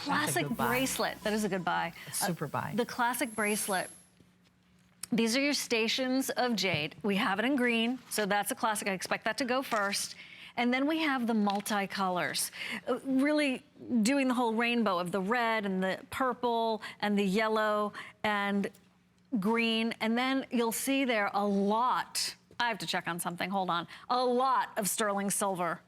classic bracelet. That is a good buy. Super buy. The classic bracelet. These are your stations of jade. We have it in green, so that's a classic. I expect that to go first. And then we have the multicolors, really doing the whole rainbow of the red and the purple and the yellow and green. And then you'll see there a lot, I have to check on something, hold on, a lot of sterling silver.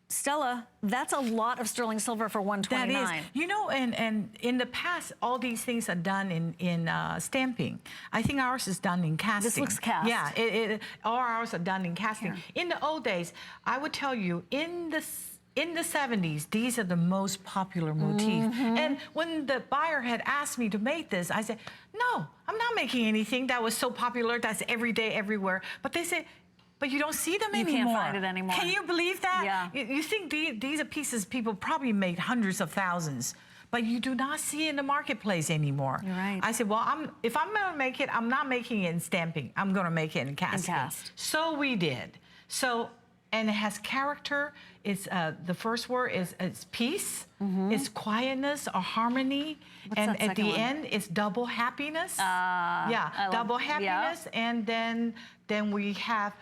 Stella, that's a lot of sterling silver for $129. That is. You know, and in the past, all these things are done in stamping. I think ours is done in casting. This looks cast. Yeah, all ours are done in casting. Here. In the old days, I would tell you, in the 70s, these are the most popular motif. And when the buyer had asked me to make this, I said, no, I'm not making anything that was so popular, that's every day, everywhere. But they said, but you don't see them anymore. You can't find it anymore. Can you believe that? Yeah. You think these are pieces people probably made hundreds of thousands, but you do not see it in the marketplace anymore. You're right. I said, well, if I'm gonna make it, I'm not making it in stamping. I'm gonna make it in casting. So we did. So, and it has character. It's the first word is it's peace. It's quietness or harmony. What's and that at the one? end, it's double happiness. Yeah, double happiness. Yeah. And then we have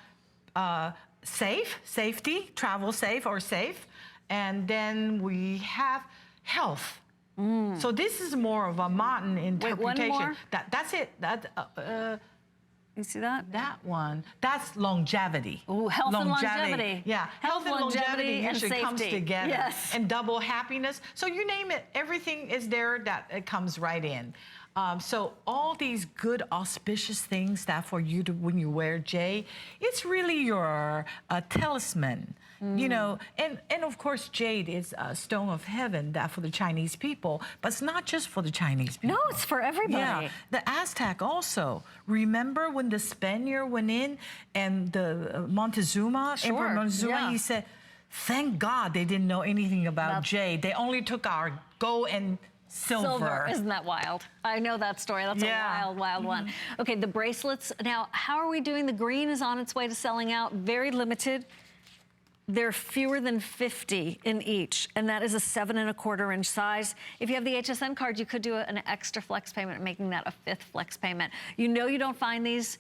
safety, travel safe or safe. And then we have health. So this is more of a modern interpretation. Wait, one more? That's it. You see that? That one, that's longevity. Ooh, health and longevity. Yeah, health and longevity usually comes together. Yes. And double happiness. So you name it, everything is there that it comes right in. So all these good auspicious things that for you to, when you wear jade, it's really your talisman. You know, and of course jade is a stone of heaven that for the Chinese people, but it's not just for the Chinese people. No, it's for everybody. Yeah, the Aztec also. Remember when the Spaniard went in and the Montezuma, Emperor Montezuma, he said, thank God they didn't know anything about jade. They only took our gold and silver. Isn't that wild? I know that story. That's a wild, wild one. Okay, the bracelets. Now, how are we doing? The green is on its way to selling out. Very limited. There are fewer than 50 in each, and that is a 7¼ inch size. If you have the HSN card, you could do an extra flex payment, making that a 5th flex payment. You know you don't find these